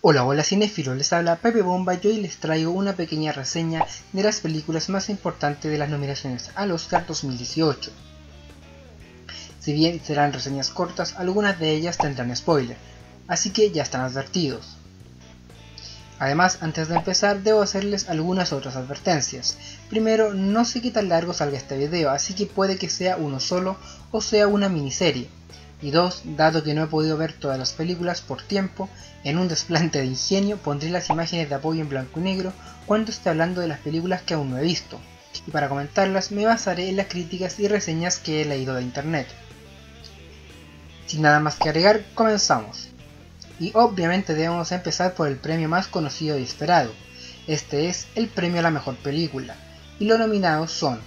Hola, hola cinéfilos, les habla Pepe Bomba y hoy les traigo una pequeña reseña de las películas más importantes de las nominaciones al Oscar 2018. Si bien serán reseñas cortas, algunas de ellas tendrán spoiler, así que ya están advertidos. Además, antes de empezar, debo hacerles algunas otras advertencias. Primero, no sé qué tan largo salga este video, así que puede que sea uno solo o sea una miniserie. Y dos, dado que no he podido ver todas las películas por tiempo, en un desplante de ingenio pondré las imágenes de apoyo en blanco y negro cuando esté hablando de las películas que aún no he visto, y para comentarlas me basaré en las críticas y reseñas que he leído de internet. Sin nada más que agregar, comenzamos. Y obviamente debemos empezar por el premio más conocido y esperado. Este es el premio a la mejor película, y los nominados son: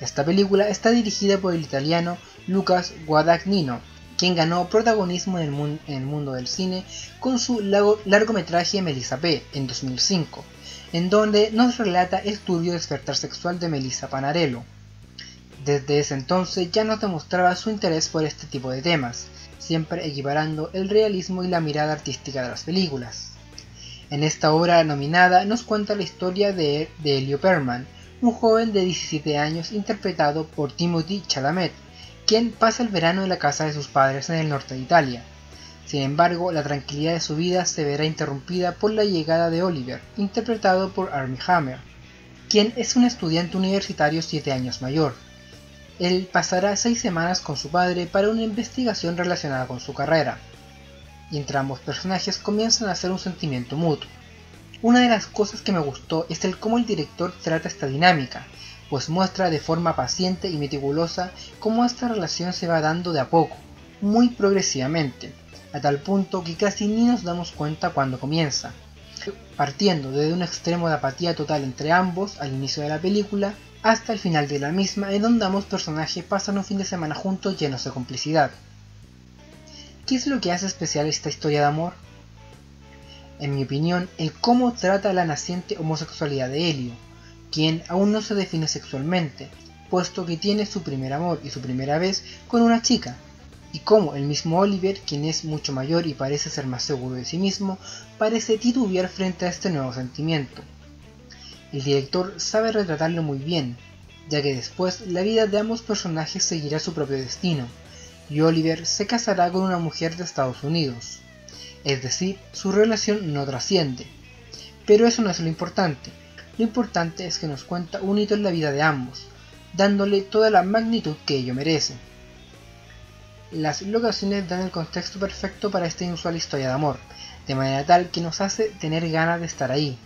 esta película está dirigida por el italiano Luca Guadagnino, quien ganó protagonismo en el mundo del cine con su largometraje Melissa P. en 2005, en donde nos relata el turbio despertar sexual de Melissa Panarello. Desde ese entonces ya nos demostraba su interés por este tipo de temas, siempre equiparando el realismo y la mirada artística de las películas. En esta obra nominada nos cuenta la historia de Elio Perman, un joven de 17 años interpretado por Timothée Chalamet, quien pasa el verano en la casa de sus padres en el norte de Italia. Sin embargo, la tranquilidad de su vida se verá interrumpida por la llegada de Oliver, interpretado por Armie Hammer, quien es un estudiante universitario 7 años mayor. Él pasará 6 semanas con su padre para una investigación relacionada con su carrera, y entre ambos personajes comienzan a hacer un sentimiento mutuo. Una de las cosas que me gustó es el cómo el director trata esta dinámica, pues muestra de forma paciente y meticulosa cómo esta relación se va dando de a poco, muy progresivamente, a tal punto que casi ni nos damos cuenta cuando comienza, partiendo desde un extremo de apatía total entre ambos al inicio de la película hasta el final de la misma, en donde ambos personajes pasan un fin de semana juntos llenos de complicidad. ¿Qué es lo que hace especial esta historia de amor? En mi opinión, el cómo trata la naciente homosexualidad de Elio, quien aún no se define sexualmente, puesto que tiene su primer amor y su primera vez con una chica, y cómo el mismo Oliver, quien es mucho mayor y parece ser más seguro de sí mismo, parece titubear frente a este nuevo sentimiento. El director sabe retratarlo muy bien, ya que después la vida de ambos personajes seguirá su propio destino, y Oliver se casará con una mujer de Estados Unidos. Es decir, su relación no trasciende. Pero eso no es lo importante. Lo importante es que nos cuenta un hito en la vida de ambos, dándole toda la magnitud que ello merece. Las locaciones dan el contexto perfecto para esta inusual historia de amor, de manera tal que nos hace tener ganas de estar ahí.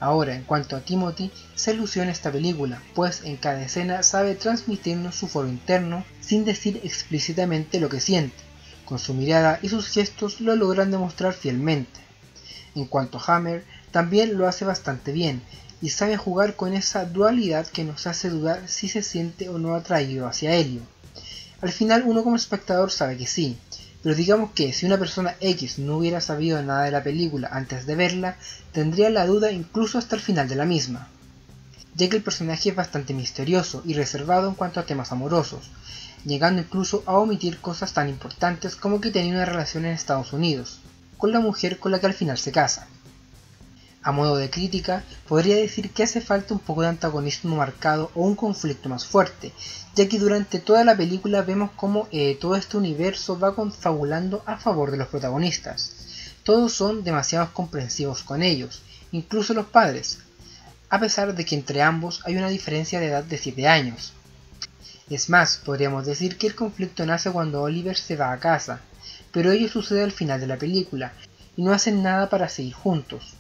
Ahora, en cuanto a Timothy, se lució en esta película, pues en cada escena sabe transmitirnos su foro interno sin decir explícitamente lo que siente. Con su mirada y sus gestos lo logran demostrar fielmente. En cuanto a Hammer, también lo hace bastante bien, y sabe jugar con esa dualidad que nos hace dudar si se siente o no atraído hacia Elio. Al final uno como espectador sabe que sí, pero digamos que si una persona X no hubiera sabido nada de la película antes de verla, tendría la duda incluso hasta el final de la misma, ya que el personaje es bastante misterioso y reservado en cuanto a temas amorosos, llegando incluso a omitir cosas tan importantes como que tenía una relación en Estados Unidos, con la mujer con la que al final se casa. A modo de crítica, podría decir que hace falta un poco de antagonismo marcado o un conflicto más fuerte, ya que durante toda la película vemos cómo todo este universo va confabulando a favor de los protagonistas. Todos son demasiado comprensivos con ellos, incluso los padres, a pesar de que entre ambos hay una diferencia de edad de 7 años. Es más, podríamos decir que el conflicto nace cuando Oliver se va a casa, pero ello sucede al final de la película, y no hacen nada para seguir juntos.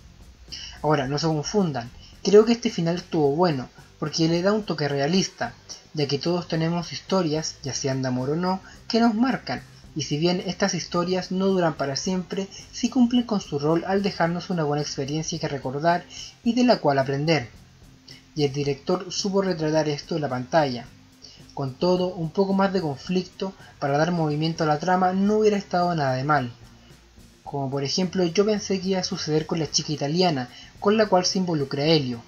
Ahora, no se confundan, creo que este final estuvo bueno, porque le da un toque realista, ya que todos tenemos historias, ya sean de amor o no, que nos marcan, y si bien estas historias no duran para siempre, sí cumplen con su rol al dejarnos una buena experiencia que recordar y de la cual aprender. Y el director supo retratar esto en la pantalla. Con todo, un poco más de conflicto para dar movimiento a la trama no hubiera estado nada de mal. Como por ejemplo, yo pensé que iba a suceder con la chica italiana, con la cual se involucra Elio.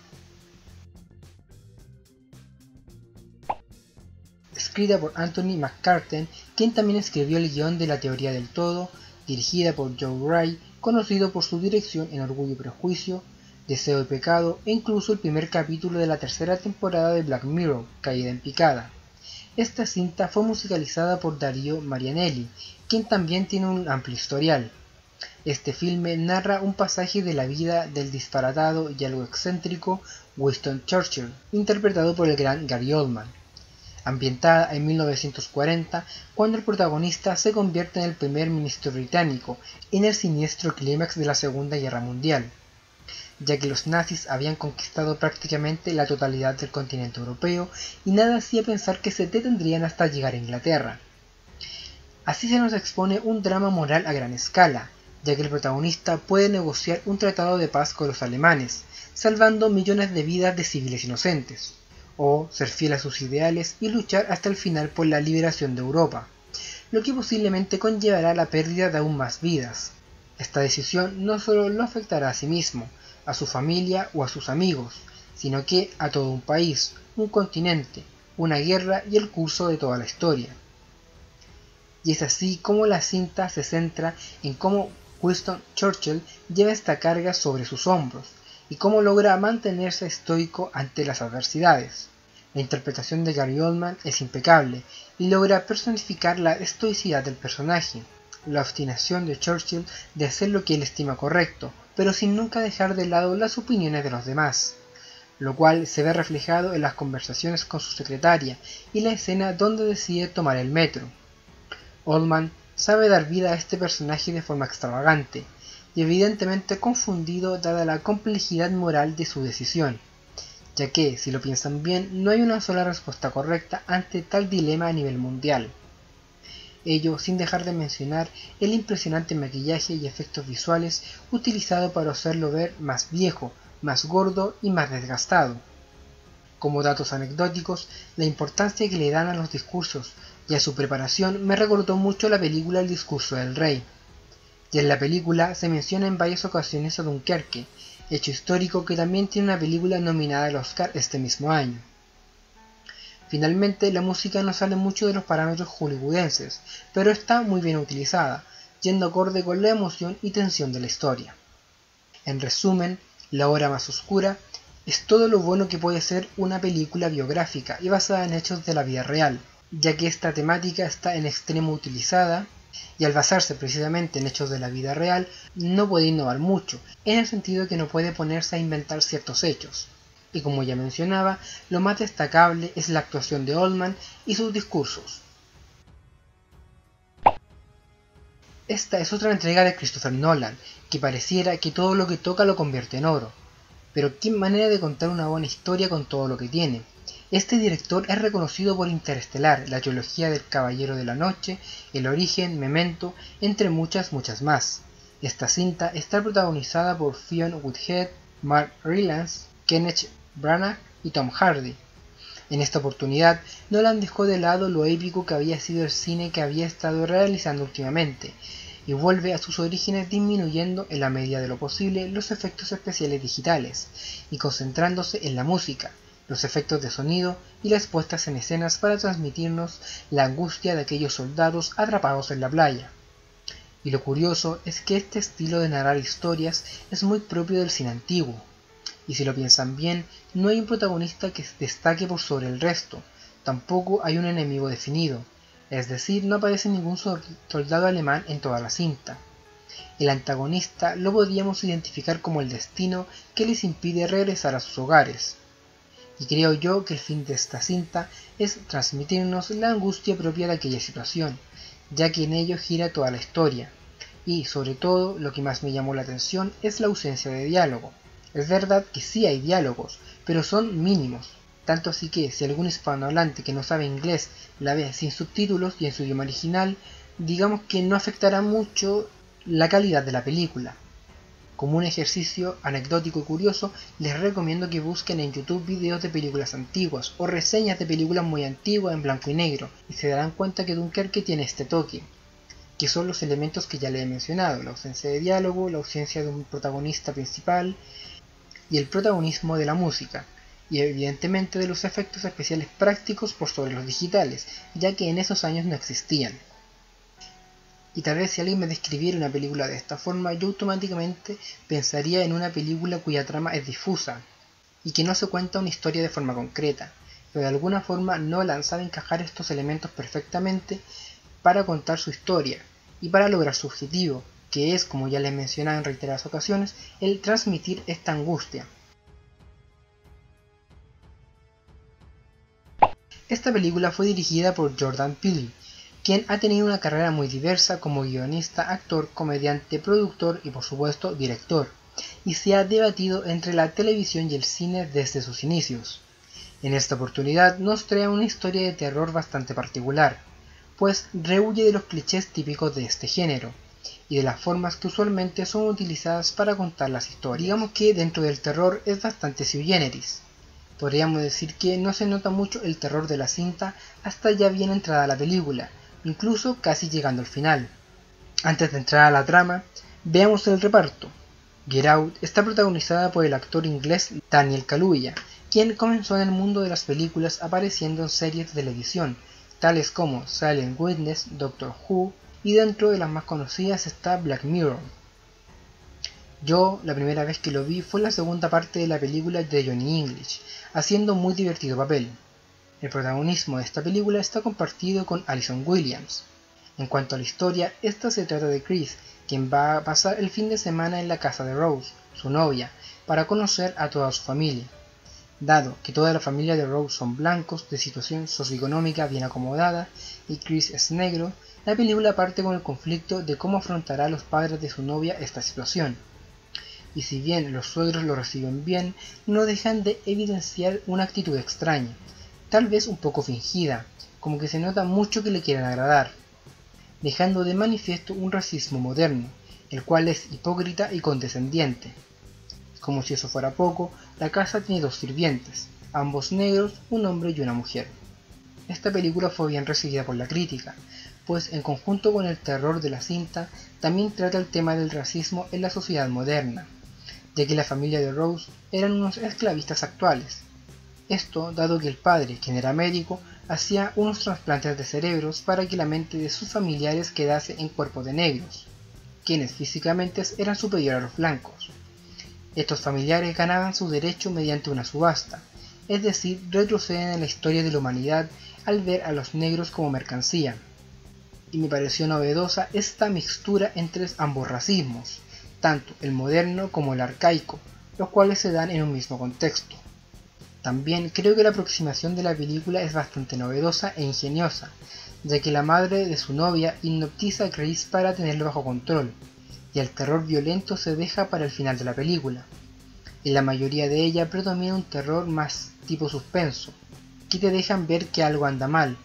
Escrita por Anthony McCarten, quien también escribió el guión de La teoría del todo, dirigida por Joe Wright, conocido por su dirección en Orgullo y Prejuicio, Deseo y Pecado e incluso el primer capítulo de la tercera temporada de Black Mirror, Caída en Picada. Esta cinta fue musicalizada por Dario Marianelli, quien también tiene un amplio historial. Este filme narra un pasaje de la vida del disparatado y algo excéntrico Winston Churchill, interpretado por el gran Gary Oldman. Ambientada en 1940, cuando el protagonista se convierte en el primer ministro británico, en el siniestro clímax de la Segunda Guerra Mundial, ya que los nazis habían conquistado prácticamente la totalidad del continente europeo y nada hacía pensar que se detendrían hasta llegar a Inglaterra. Así se nos expone un drama moral a gran escala, ya que el protagonista puede negociar un tratado de paz con los alemanes, salvando millones de vidas de civiles inocentes, o ser fiel a sus ideales y luchar hasta el final por la liberación de Europa, lo que posiblemente conllevará la pérdida de aún más vidas. Esta decisión no solo lo afectará a sí mismo, a su familia o a sus amigos, sino que a todo un país, un continente, una guerra y el curso de toda la historia. Y es así como la cinta se centra en cómo Winston Churchill lleva esta carga sobre sus hombros y cómo logra mantenerse estoico ante las adversidades. La interpretación de Gary Oldman es impecable y logra personificar la estoicidad del personaje, la obstinación de Churchill de hacer lo que él estima correcto, pero sin nunca dejar de lado las opiniones de los demás, lo cual se ve reflejado en las conversaciones con su secretaria y la escena donde decide tomar el metro. Oldman sabe dar vida a este personaje de forma extravagante, y evidentemente confundido dada la complejidad moral de su decisión, ya que, si lo piensan bien, no hay una sola respuesta correcta ante tal dilema a nivel mundial. Ello sin dejar de mencionar el impresionante maquillaje y efectos visuales utilizado para hacerlo ver más viejo, más gordo y más desgastado. Como datos anecdóticos, la importancia que le dan a los discursos y a su preparación me recordó mucho la película El discurso del rey. Y en la película se menciona en varias ocasiones a Dunkerque, hecho histórico que también tiene una película nominada al Oscar este mismo año. Finalmente, la música no sale mucho de los parámetros hollywoodenses, pero está muy bien utilizada, yendo acorde con la emoción y tensión de la historia. En resumen, La hora más oscura es todo lo bueno que puede ser una película biográfica y basada en hechos de la vida real, ya que esta temática está en extremo utilizada y al basarse precisamente en hechos de la vida real no puede innovar mucho, en el sentido que no puede ponerse a inventar ciertos hechos. Y como ya mencionaba, lo más destacable es la actuación de Oldman y sus discursos. Esta es otra entrega de Christopher Nolan, que pareciera que todo lo que toca lo convierte en oro. Pero qué manera de contar una buena historia con todo lo que tiene. Este director es reconocido por Interestelar, la trilogía del Caballero de la Noche, El Origen, Memento, entre muchas más. Esta cinta está protagonizada por Fionn Woodhead, Mark Rylance, Kenneth Branagh y Tom Hardy. En esta oportunidad, Nolan dejó de lado lo épico que había sido el cine que había estado realizando últimamente, y vuelve a sus orígenes disminuyendo en la medida de lo posible los efectos especiales digitales, y concentrándose en la música, los efectos de sonido y las puestas en escenas para transmitirnos la angustia de aquellos soldados atrapados en la playa. Y lo curioso es que este estilo de narrar historias es muy propio del cine antiguo. Y si lo piensan bien, no hay un protagonista que destaque por sobre el resto, tampoco hay un enemigo definido, es decir, no aparece ningún soldado alemán en toda la cinta. El antagonista lo podríamos identificar como el destino que les impide regresar a sus hogares. Y creo yo que el fin de esta cinta es transmitirnos la angustia propia de aquella situación, ya que en ello gira toda la historia. Y, sobre todo, lo que más me llamó la atención es la ausencia de diálogo. Es verdad que sí hay diálogos, pero son mínimos, tanto así que si algún hispanohablante que no sabe inglés la ve sin subtítulos y en su idioma original, digamos que no afectará mucho la calidad de la película. Como un ejercicio anecdótico y curioso, les recomiendo que busquen en YouTube videos de películas antiguas o reseñas de películas muy antiguas en blanco y negro, y se darán cuenta que Dunkerque tiene este toque, que son los elementos que ya les he mencionado: la ausencia de diálogo, la ausencia de un protagonista principal y el protagonismo de la música, y evidentemente de los efectos especiales prácticos por sobre los digitales, ya que en esos años no existían. Y tal vez si alguien me describiera una película de esta forma, yo automáticamente pensaría en una película cuya trama es difusa y que no se cuenta una historia de forma concreta, pero de alguna forma Nolan sabe encajar estos elementos perfectamente para contar su historia y para lograr su objetivo, que es, como ya les mencionaba en reiteradas ocasiones, el transmitir esta angustia. Esta película fue dirigida por Jordan Peele, quien ha tenido una carrera muy diversa como guionista, actor, comediante, productor y por supuesto director, y se ha debatido entre la televisión y el cine desde sus inicios. En esta oportunidad nos trae una historia de terror bastante particular, pues rehuye de los clichés típicos de este género, y de las formas que usualmente son utilizadas para contar las historias. Digamos que dentro del terror es bastante sui generis. Podríamos decir que no se nota mucho el terror de la cinta hasta ya bien entrada la película, incluso casi llegando al final. Antes de entrar a la trama, veamos el reparto. Get Out está protagonizada por el actor inglés Daniel Kaluuya, quien comenzó en el mundo de las películas apareciendo en series de televisión, tales como Silent Witness, Doctor Who, y dentro de las más conocidas está Black Mirror. Yo, la primera vez que lo vi fue en la segunda parte de la película de Johnny English, haciendo un muy divertido papel. El protagonismo de esta película está compartido con Allison Williams. En cuanto a la historia, esta se trata de Chris, quien va a pasar el fin de semana en la casa de Rose, su novia, para conocer a toda su familia. Dado que toda la familia de Rose son blancos, de situación socioeconómica bien acomodada, y Chris es negro, la película parte con el conflicto de cómo afrontará los padres de su novia esta situación. Y si bien los suegros lo reciben bien, no dejan de evidenciar una actitud extraña, tal vez un poco fingida, como que se nota mucho que le quieren agradar, dejando de manifiesto un racismo moderno, el cual es hipócrita y condescendiente. Como si eso fuera poco, la casa tiene dos sirvientes, ambos negros, un hombre y una mujer. Esta película fue bien recibida por la crítica, pues en conjunto con el terror de la cinta, también trata el tema del racismo en la sociedad moderna, ya que la familia de Rose eran unos esclavistas actuales. Esto dado que el padre, quien era médico, hacía unos trasplantes de cerebros para que la mente de sus familiares quedase en cuerpos de negros, quienes físicamente eran superiores a los blancos. Estos familiares ganaban su derecho mediante una subasta, es decir, retroceden en la historia de la humanidad al ver a los negros como mercancía. Y me pareció novedosa esta mixtura entre ambos racismos, tanto el moderno como el arcaico, los cuales se dan en un mismo contexto. También creo que la aproximación de la película es bastante novedosa e ingeniosa, ya que la madre de su novia hipnotiza a Chris para tenerlo bajo control, y el terror violento se deja para el final de la película. En la mayoría de ella predomina un terror más tipo suspenso, que te dejan ver que algo anda mal,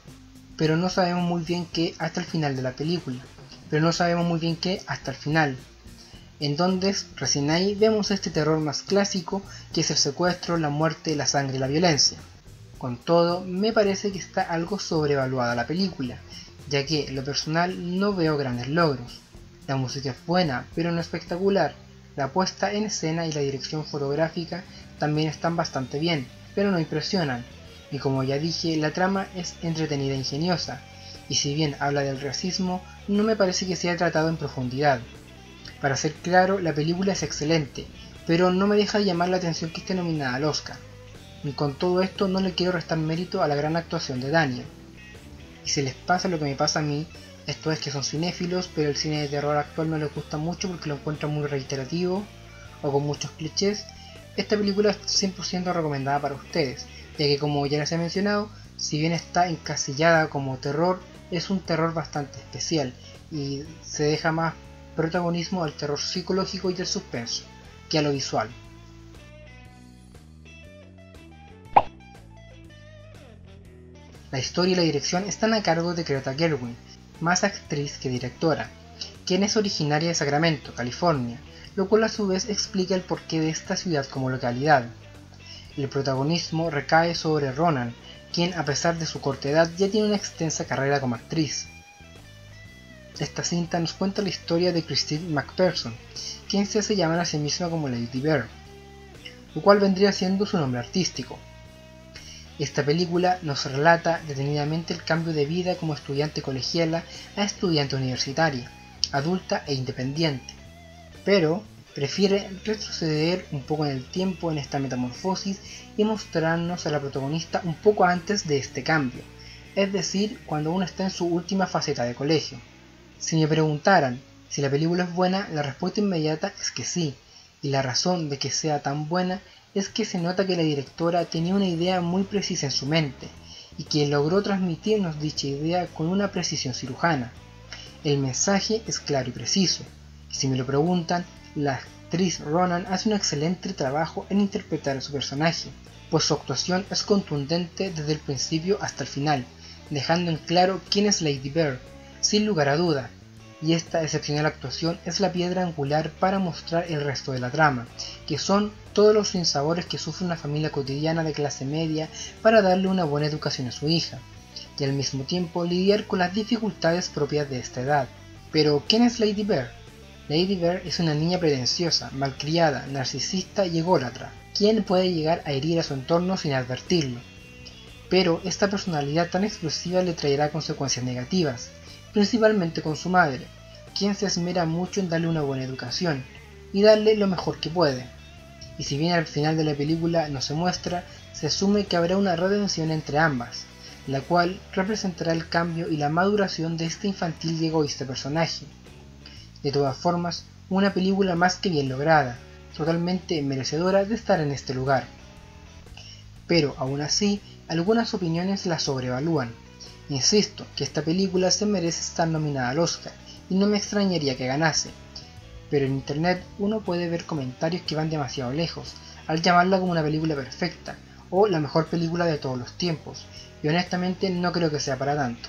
pero no sabemos muy bien qué hasta el final de la película, en donde recién ahí vemos este terror más clásico que es el secuestro, la muerte, la sangre y la violencia. Con todo, me parece que está algo sobrevaluada la película, ya que en lo personal no veo grandes logros. La música es buena, pero no espectacular, la puesta en escena y la dirección fotográfica también están bastante bien, pero no impresionan, y como ya dije, la trama es entretenida e ingeniosa, y si bien habla del racismo, no me parece que sea tratado en profundidad. Para ser claro, la película es excelente, pero no me deja de llamar la atención que esté nominada al Oscar. Y con todo esto no le quiero restar mérito a la gran actuación de Daniel. Y si les pasa lo que me pasa a mí, esto es que son cinéfilos, pero el cine de terror actual no les gusta mucho porque lo encuentran muy reiterativo o con muchos clichés, esta película es 100% recomendada para ustedes, ya que como ya les he mencionado, si bien está encasillada como terror, es un terror bastante especial y se deja más protagonismo al terror psicológico y del suspenso que a lo visual. La historia y la dirección están a cargo de Greta Gerwig, más actriz que directora, quien es originaria de Sacramento, California, lo cual a su vez explica el porqué de esta ciudad como localidad. El protagonismo recae sobre Ronan, quien a pesar de su corta edad ya tiene una extensa carrera como actriz. Esta cinta nos cuenta la historia de Christine McPherson, quien se hace llamar a sí misma como Lady Bird, lo cual vendría siendo su nombre artístico. Esta película nos relata detenidamente el cambio de vida como estudiante colegiala a estudiante universitaria, adulta e independiente, pero prefiere retroceder un poco en el tiempo en esta metamorfosis y mostrarnos a la protagonista un poco antes de este cambio, es decir, cuando uno está en su última faceta de colegio. Si me preguntaran si la película es buena, la respuesta inmediata es que sí, y la razón de que sea tan buena es que se nota que la directora tenía una idea muy precisa en su mente, y que logró transmitirnos dicha idea con una precisión cirujana. El mensaje es claro y preciso, y si me lo preguntan, la actriz Ronan hace un excelente trabajo en interpretar a su personaje, pues su actuación es contundente desde el principio hasta el final, dejando en claro quién es Lady Bird, sin lugar a duda, y esta excepcional actuación es la piedra angular para mostrar el resto de la trama, que son todos los sinsabores que sufre una familia cotidiana de clase media para darle una buena educación a su hija, y al mismo tiempo lidiar con las dificultades propias de esta edad. Pero, ¿quién es Lady Bird? Lady Bird es una niña pretenciosa, malcriada, narcisista y ególatra, quien puede llegar a herir a su entorno sin advertirlo. Pero esta personalidad tan explosiva le traerá consecuencias negativas, principalmente con su madre, quien se esmera mucho en darle una buena educación y darle lo mejor que puede. Y si bien al final de la película no se muestra, se asume que habrá una redención entre ambas, la cual representará el cambio y la maduración de este infantil y egoísta personaje. De todas formas, una película más que bien lograda, totalmente merecedora de estar en este lugar. Pero aún así, algunas opiniones la sobrevalúan. Insisto que esta película se merece estar nominada al Oscar, y no me extrañaría que ganase, pero en internet uno puede ver comentarios que van demasiado lejos, al llamarla como una película perfecta, o la mejor película de todos los tiempos, y honestamente no creo que sea para tanto.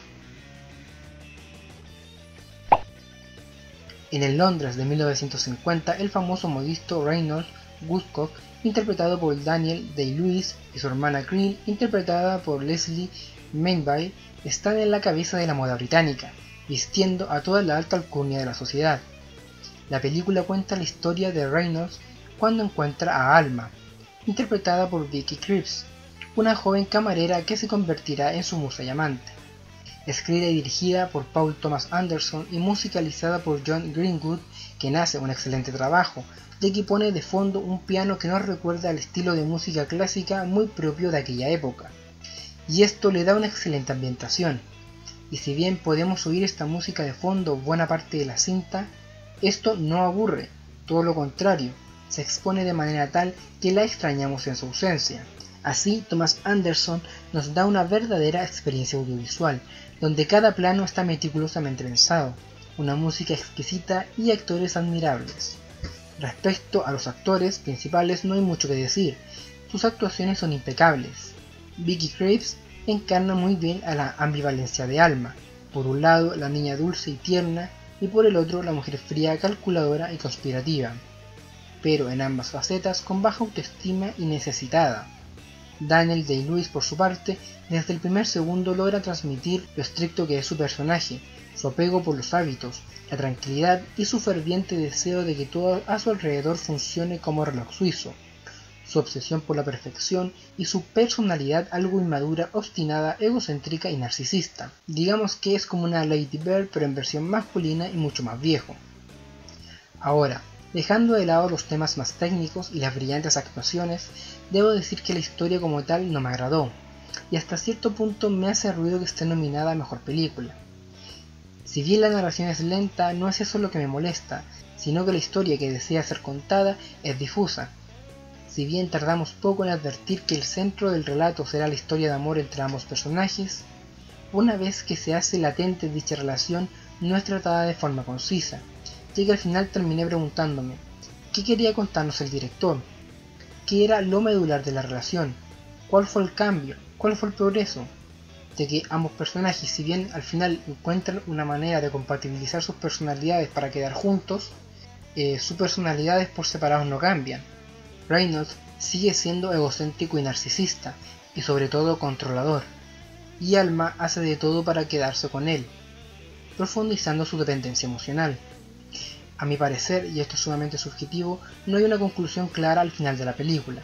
En el Londres de 1950, el famoso modisto Reynolds Woodcock, interpretado por Daniel Day-Lewis, y su hermana Creel, interpretada por Leslie Manville, están en la cabeza de la moda británica, vistiendo a toda la alta alcurnia de la sociedad. La película cuenta la historia de Reynolds cuando encuentra a Alma, interpretada por Vicky Krieps, una joven camarera que se convertirá en su musa y amante. Escrita y dirigida por Paul Thomas Anderson y musicalizada por John Greenwood, quien hace un excelente trabajo, ya que pone de fondo un piano que nos recuerda al estilo de música clásica muy propio de aquella época, y esto le da una excelente ambientación. Y si bien podemos oír esta música de fondo buena parte de la cinta, esto no aburre, todo lo contrario, se expone de manera tal que la extrañamos en su ausencia. Así, Thomas Anderson nos da una verdadera experiencia audiovisual, donde cada plano está meticulosamente pensado, una música exquisita y actores admirables. Respecto a los actores principales no hay mucho que decir, sus actuaciones son impecables. Vicky Krieps encarna muy bien a la ambivalencia de Alma, por un lado la niña dulce y tierna, y por el otro la mujer fría, calculadora y conspirativa, pero en ambas facetas con baja autoestima y necesitada. Daniel Day-Lewis, por su parte, desde el primer segundo logra transmitir lo estricto que es su personaje, su apego por los hábitos, la tranquilidad y su ferviente deseo de que todo a su alrededor funcione como reloj suizo, su obsesión por la perfección y su personalidad algo inmadura, obstinada, egocéntrica y narcisista. Digamos que es como una Lady Bird pero en versión masculina y mucho más viejo. Ahora, dejando de lado los temas más técnicos y las brillantes actuaciones, debo decir que la historia como tal no me agradó, y hasta cierto punto me hace ruido que esté nominada a Mejor Película. Si bien la narración es lenta, no es eso lo que me molesta, sino que la historia que desea ser contada es difusa. Si bien tardamos poco en advertir que el centro del relato será la historia de amor entre ambos personajes, una vez que se hace latente dicha relación no es tratada de forma concisa, ya que al final terminé preguntándome, ¿qué quería contarnos el director? ¿Qué era lo medular de la relación? ¿Cuál fue el cambio? ¿Cuál fue el progreso? Ya que ambos personajes, si bien al final encuentran una manera de compatibilizar sus personalidades para quedar juntos, sus personalidades por separado no cambian. Reynolds sigue siendo egocéntrico y narcisista, y sobre todo controlador, y Alma hace de todo para quedarse con él, profundizando su dependencia emocional. A mi parecer, y esto es sumamente subjetivo, no hay una conclusión clara al final de la película.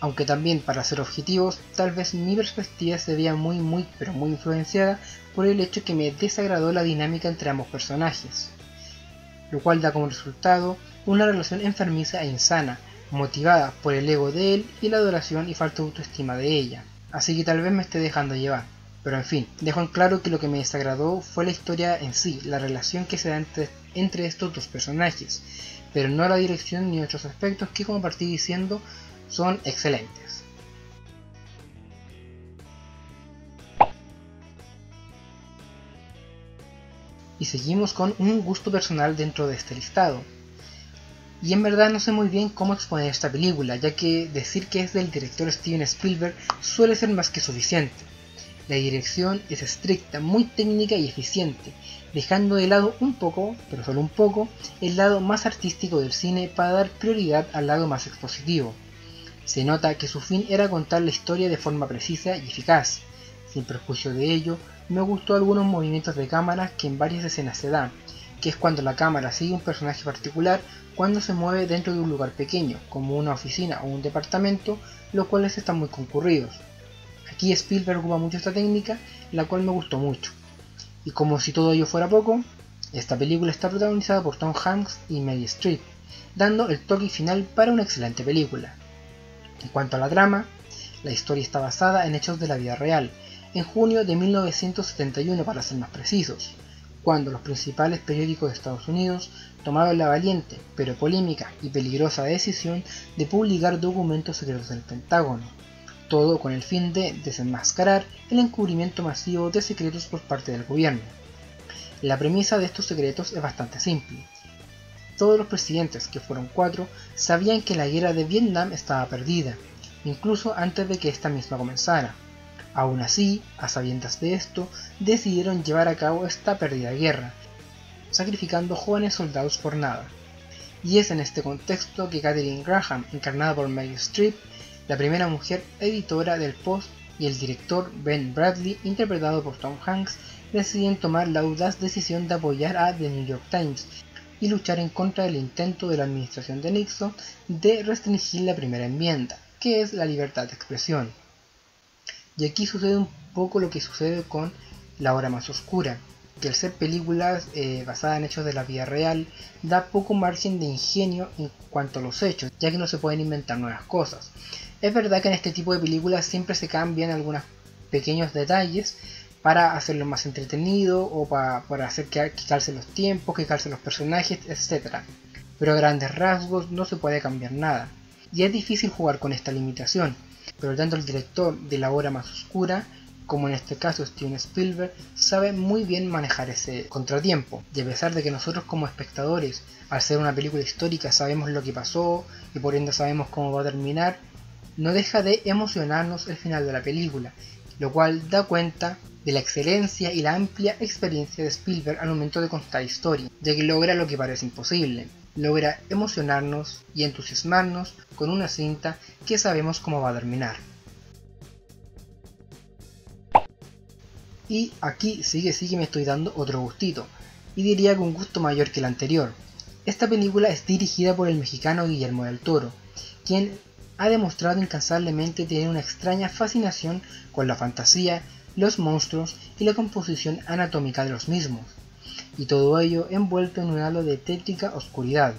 Aunque también, para ser objetivos, tal vez mi perspectiva se vea muy influenciada por el hecho que me desagradó la dinámica entre ambos personajes. lo cual da como resultado una relación enfermiza e insana, motivada por el ego de él y la adoración y falta de autoestima de ella. Así que tal vez me esté dejando llevar. Pero en fin, dejo en claro que lo que me desagradó fue la historia en sí, la relación que se da entre estos dos personajes, pero no la dirección ni otros aspectos que, como partí diciendo, son excelentes. Y seguimos con un gusto personal dentro de este listado. Y en verdad no sé muy bien cómo exponer esta película, ya que decir que es del director Steven Spielberg suele ser más que suficiente. La dirección es estricta, muy técnica y eficiente, dejando de lado un poco, pero solo un poco, el lado más artístico del cine para dar prioridad al lado más expositivo. Se nota que su fin era contar la historia de forma precisa y eficaz. Sin perjuicio de ello, me gustó algunos movimientos de cámara que en varias escenas se dan, que es cuando la cámara sigue un personaje particular cuando se mueve dentro de un lugar pequeño, como una oficina o un departamento, los cuales están muy concurridos. Aquí Spielberg ocupa mucho esta técnica, la cual me gustó mucho. Y como si todo ello fuera poco, esta película está protagonizada por Tom Hanks y Meryl Streep, dando el toque final para una excelente película. En cuanto a la trama, la historia está basada en hechos de la vida real, en junio de 1971 para ser más precisos, cuando los principales periódicos de Estados Unidos tomaron la valiente, pero polémica y peligrosa decisión de publicar documentos secretos del Pentágono, todo con el fin de desenmascarar el encubrimiento masivo de secretos por parte del gobierno. La premisa de estos secretos es bastante simple. Todos los presidentes, que fueron 4, sabían que la guerra de Vietnam estaba perdida, incluso antes de que esta misma comenzara. Aún así, a sabiendas de esto, decidieron llevar a cabo esta perdida guerra, sacrificando jóvenes soldados por nada. Y es en este contexto que Katharine Graham, encarnada por Meryl Streep, la primera mujer editora del Post, y el director Ben Bradlee, interpretado por Tom Hanks, deciden tomar la audaz decisión de apoyar a The New York Times y luchar en contra del intento de la administración de Nixon de restringir la primera enmienda, que es la libertad de expresión. Y aquí sucede un poco lo que sucede con La Hora Más Oscura, que al ser películas basadas en hechos de la vida real, da poco margen de ingenio en cuanto a los hechos, ya que no se pueden inventar nuevas cosas. Es verdad que en este tipo de películas siempre se cambian algunos pequeños detalles para hacerlo más entretenido o para hacer que calcen los tiempos, que calcen los personajes, etc. Pero a grandes rasgos no se puede cambiar nada. Y es difícil jugar con esta limitación, pero tanto el director de La Hora Más Oscura como en este caso Steven Spielberg, sabe muy bien manejar ese contratiempo. Y a pesar de que nosotros como espectadores, al ser una película histórica, sabemos lo que pasó y por ende sabemos cómo va a terminar, no deja de emocionarnos el final de la película, lo cual da cuenta de la excelencia y la amplia experiencia de Spielberg al momento de contar historia, ya que logra lo que parece imposible. Logra emocionarnos y entusiasmarnos con una cinta que sabemos cómo va a terminar. Y aquí sí que me estoy dando otro gustito, y diría que un gusto mayor que el anterior. Esta película es dirigida por el mexicano Guillermo del Toro, quien ha demostrado incansablemente tener una extraña fascinación con la fantasía, los monstruos y la composición anatómica de los mismos, y todo ello envuelto en un halo de tétrica oscuridad.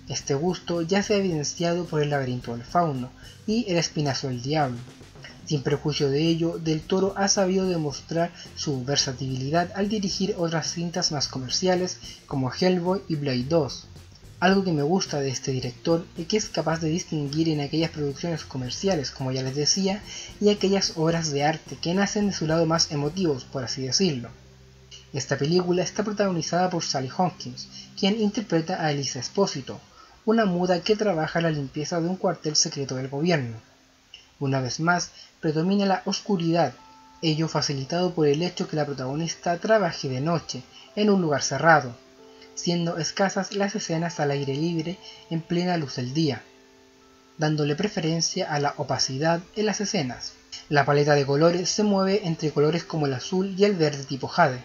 Este gusto ya se ha evidenciado por El laberinto del fauno y El espinazo del diablo. Sin perjuicio de ello, Del Toro ha sabido demostrar su versatilidad al dirigir otras cintas más comerciales como Hellboy y Blade 2. Algo que me gusta de este director es que es capaz de distinguir en aquellas producciones comerciales, como ya les decía, y aquellas obras de arte que nacen de su lado más emotivos, por así decirlo. Esta película está protagonizada por Sally Hawkins, quien interpreta a Elisa Espósito, una muda que trabaja la limpieza de un cuartel secreto del gobierno. Una vez más, predomina la oscuridad, ello facilitado por el hecho que la protagonista trabaje de noche, en un lugar cerrado, siendo escasas las escenas al aire libre en plena luz del día, dándole preferencia a la opacidad en las escenas. La paleta de colores se mueve entre colores como el azul y el verde tipo jade,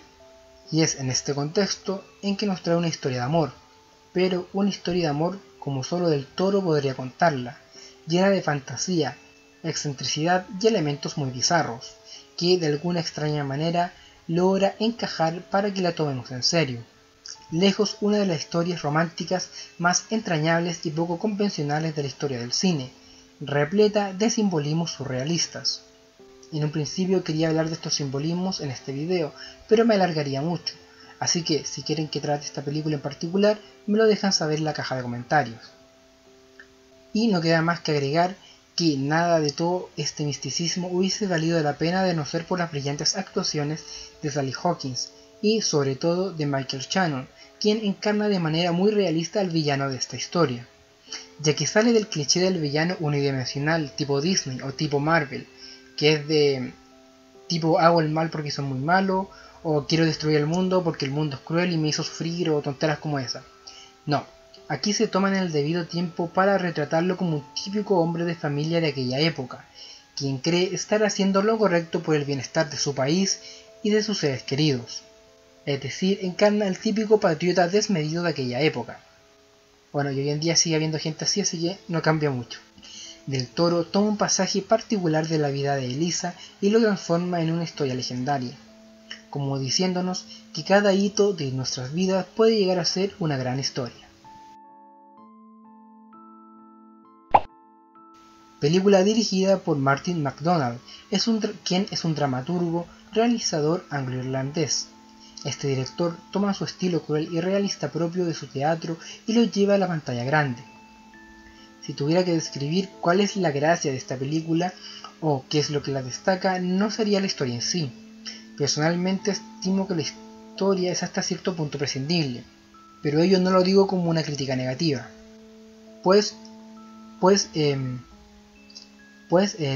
y es en este contexto en que nos trae una historia de amor, pero una historia de amor como solo Del Toro podría contarla, llena de fantasía, excentricidad y elementos muy bizarros, que de alguna extraña manera logra encajar para que la tomemos en serio. lejos una de las historias románticas más entrañables y poco convencionales de la historia del cine, repleta de simbolismos surrealistas. En un principio quería hablar de estos simbolismos en este video, pero me alargaría mucho, así que si quieren que trate esta película en particular, me lo dejan saber en la caja de comentarios. Y no queda más que agregar que nada de todo este misticismo hubiese valido la pena de no ser por las brillantes actuaciones de Sally Hawkins y sobre todo de Michael Shannon, quien encarna de manera muy realista al villano de esta historia, ya que sale del cliché del villano unidimensional tipo Disney o tipo Marvel, que es de tipo hago el mal porque soy muy malo, o quiero destruir el mundo porque el mundo es cruel y me hizo sufrir, o tonteras como esa. No, aquí se toman el debido tiempo para retratarlo como un típico hombre de familia de aquella época, quien cree estar haciendo lo correcto por el bienestar de su país y de sus seres queridos. Es decir, encarna el típico patriota desmedido de aquella época. Bueno, y hoy en día sigue habiendo gente así que no cambia mucho. Del Toro toma un pasaje particular de la vida de Elisa y lo transforma en una historia legendaria, como diciéndonos que cada hito de nuestras vidas puede llegar a ser una gran historia. Película dirigida por Martin McDonagh, quien es un dramaturgo, realizador anglo-irlandés. Este director toma su estilo cruel y realista propio de su teatro y lo lleva a la pantalla grande. Si tuviera que describir cuál es la gracia de esta película o qué es lo que la destaca, no sería la historia en sí. Personalmente estimo que la historia es hasta cierto punto prescindible, pero ello no lo digo como una crítica negativa.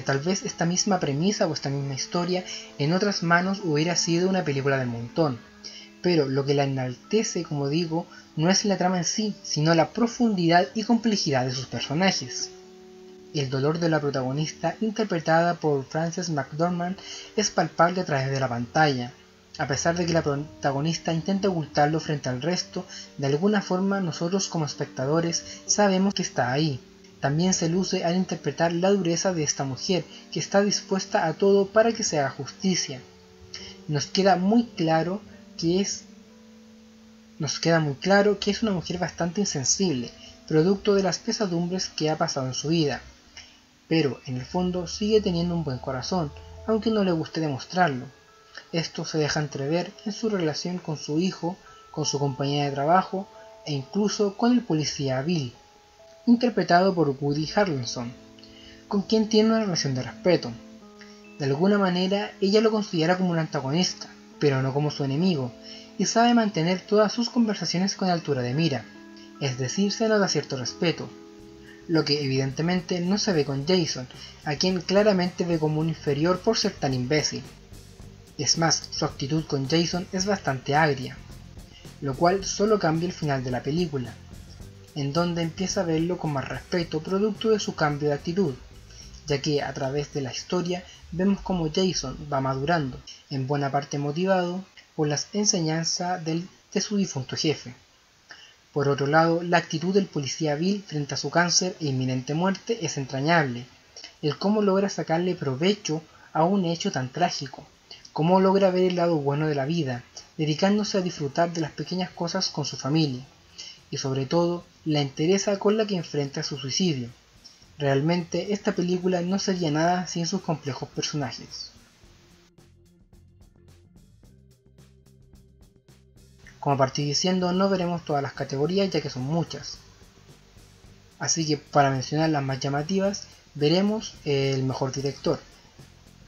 Tal vez esta misma premisa o esta misma historia en otras manos hubiera sido una película del montón, pero lo que la enaltece, como digo, no es la trama en sí, sino la profundidad y complejidad de sus personajes. El dolor de la protagonista, interpretada por Frances McDormand, es palpable a través de la pantalla. A pesar de que la protagonista intenta ocultarlo frente al resto, de alguna forma nosotros como espectadores sabemos que está ahí. También se luce al interpretar la dureza de esta mujer, que está dispuesta a todo para que se haga justicia. Nos queda muy claro que es una mujer bastante insensible, producto de las pesadumbres que ha pasado en su vida, pero en el fondo sigue teniendo un buen corazón, aunque no le guste demostrarlo. Esto se deja entrever en su relación con su hijo, con su compañera de trabajo e incluso con el policía Bill, interpretado por Woody Harrelson, con quien tiene una relación de respeto. De alguna manera ella lo considera como un antagonista, pero no como su enemigo, y sabe mantener todas sus conversaciones con altura de mira, es decir, se nota cierto respeto, lo que evidentemente no se ve con Jason, a quien claramente ve como un inferior por ser tan imbécil. Es más, su actitud con Jason es bastante agria, lo cual solo cambia el final de la película, en donde empieza a verlo con más respeto producto de su cambio de actitud, ya que a través de la historia vemos como Jason va madurando, en buena parte motivado por las enseñanzas de su difunto jefe. Por otro lado, la actitud del policía Bill frente a su cáncer e inminente muerte es entrañable, el cómo logra sacarle provecho a un hecho tan trágico, cómo logra ver el lado bueno de la vida, dedicándose a disfrutar de las pequeñas cosas con su familia, y sobre todo, la entereza con la que enfrenta su suicidio. Realmente, esta película no sería nada sin sus complejos personajes. Como partí diciendo, no veremos todas las categorías ya que son muchas. Así que para mencionar las más llamativas, veremos el mejor director,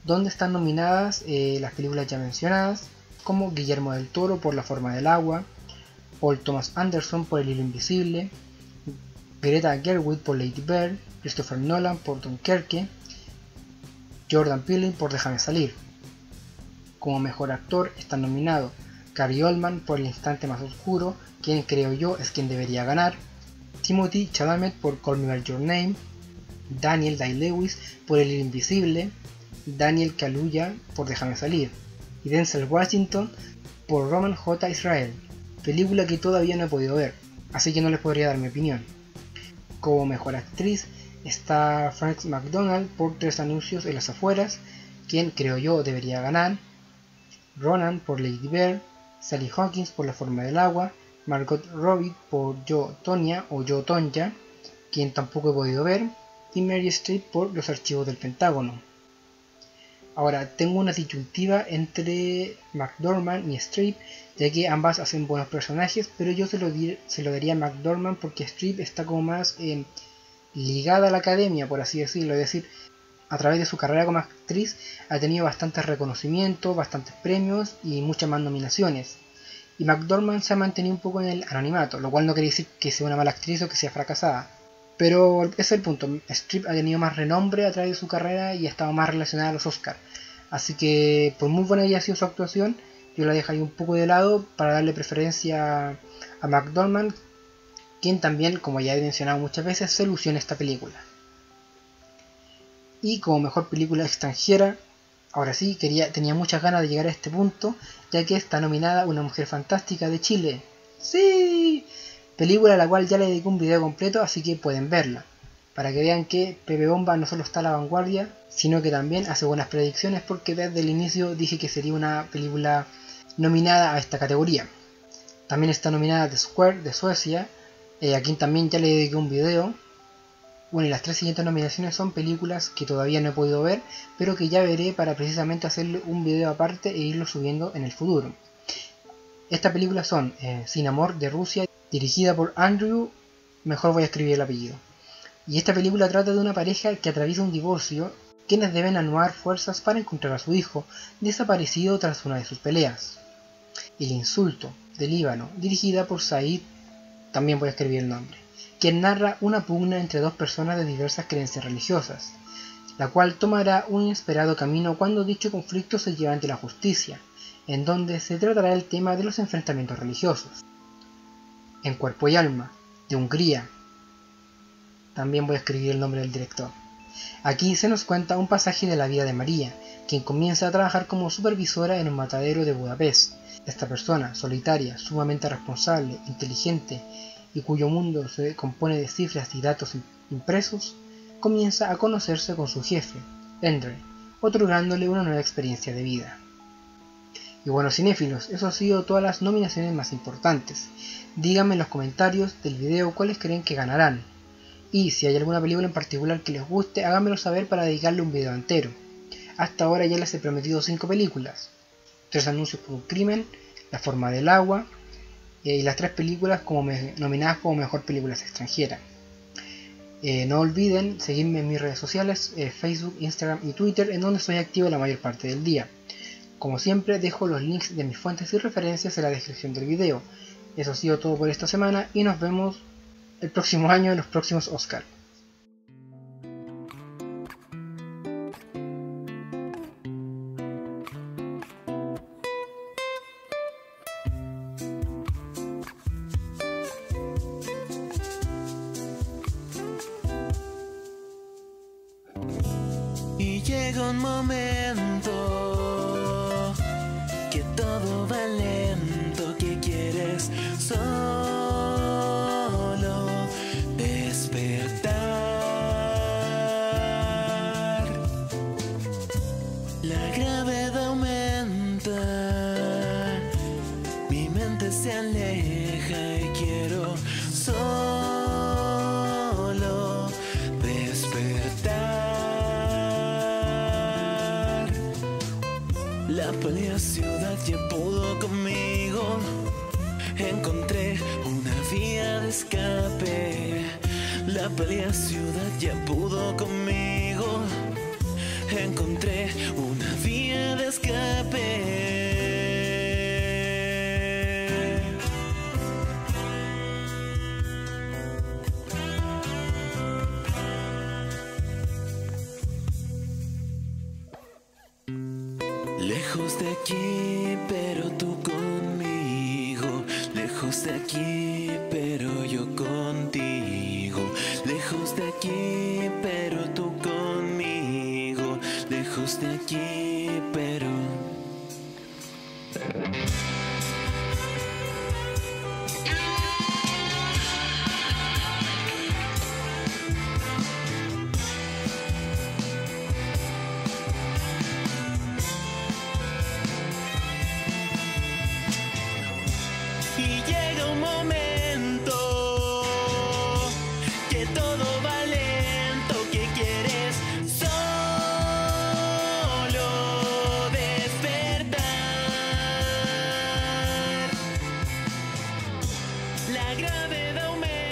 donde están nominadas las películas ya mencionadas, como Guillermo del Toro por La forma del agua, Paul Thomas Anderson por El hilo invisible, Greta Gerwig por Lady Bird, Christopher Nolan por Dunkerque, Jordan Peele por Déjame salir. Como mejor actor están nominados Gary Oldman por El instante más oscuro, quien creo yo es quien debería ganar, Timothée Chalamet por Call Me by Your Name, Daniel Day-Lewis por El hilo invisible, Daniel Kaluuya por Déjame salir y Denzel Washington por Roman J. Israel, película que todavía no he podido ver, así que no les podría dar mi opinión. Como mejor actriz está Frances McDormand por Tres anuncios en las afueras, quien creo yo debería ganar, Ronan por Lady Bird, Sally Hawkins por La forma del agua, Margot Robbie por Yo, Tonya o Yo, Tonya, quien tampoco he podido ver, y Meryl Streep por Los archivos del Pentágono. Ahora, tengo una disyuntiva entre McDormand y Streep, ya que ambas hacen buenos personajes, pero yo se lo daría a McDormand porque Streep está como más ligada a la academia, por así decirlo, es decir, a través de su carrera como actriz ha tenido bastantes reconocimientos, bastantes premios y muchas más nominaciones. Y McDormand se ha mantenido un poco en el anonimato, lo cual no quiere decir que sea una mala actriz o que sea fracasada. Pero ese es el punto, Streep ha tenido más renombre a través de su carrera y ha estado más relacionada a los Oscars. Así que por muy buena haya sido su actuación, yo la dejaría un poco de lado para darle preferencia a McDormand, quien también, como ya he mencionado muchas veces, se lució en esta película. Y como mejor película extranjera, ahora sí, tenía muchas ganas de llegar a este punto, ya que está nominada Una Mujer Fantástica de Chile. ¡Sí! Película a la cual ya le dediqué un video completo, así que pueden verla, para que vean que Pepe Bomba no solo está a la vanguardia, sino que también hace buenas predicciones, porque desde el inicio dije que sería una película nominada a esta categoría. También está nominada The Square de Suecia, a quien también ya le dediqué un video. Bueno, y las tres siguientes nominaciones son películas que todavía no he podido ver, pero que ya veré para precisamente hacerle un video aparte e irlo subiendo en el futuro. Estas películas son Sin Amor de Rusia, dirigida por Andrew, mejor voy a escribir el apellido. Y esta película trata de una pareja que atraviesa un divorcio, quienes deben anuar fuerzas para encontrar a su hijo, desaparecido tras una de sus peleas. El Insulto, de Líbano, dirigida por Said, también voy a escribir el nombre, quien narra una pugna entre dos personas de diversas creencias religiosas, la cual tomará un inesperado camino cuando dicho conflicto se lleve ante la justicia, en donde se tratará el tema de los enfrentamientos religiosos. En Cuerpo y Alma, de Hungría, también voy a escribir el nombre del director. Aquí se nos cuenta un pasaje de la vida de María, quien comienza a trabajar como supervisora en un matadero de Budapest. Esta persona, solitaria, sumamente responsable, inteligente y cuyo mundo se compone de cifras y datos impresos, comienza a conocerse con su jefe, Endre, otorgándole una nueva experiencia de vida. Y bueno, cinéfilos, eso ha sido todas las nominaciones más importantes. Díganme en los comentarios del video cuáles creen que ganarán. Y si hay alguna película en particular que les guste, háganmelo saber para dedicarle un video entero. Hasta ahora ya les he prometido 5 películas. 3 anuncios por un crimen, La forma del agua, y las 3 películas nominadas como mejor películas extranjeras. No olviden seguirme en mis redes sociales, Facebook, Instagram y Twitter, en donde soy activo la mayor parte del día. Como siempre, dejo los links de mis fuentes y referencias en la descripción del video. Eso ha sido todo por esta semana y nos vemos el próximo año en los próximos Oscars. Y llega un momento que todo va lento, que quieres solo despertar. La gravedad aumenta, mi mente se aleja y quiero solo despertar. La pálida ciudad ya pudo conmigo, encontré una vía de escape. La pálida ciudad ya pudo conmigo, encontré una vía de escape. Lejos de aquí, pero tú conmigo. Lejos de aquí, pero yo contigo. Lejos de aquí, pero tú conmigo. Lejos de aquí, pero... Y llega un momento la gravedad aumenta.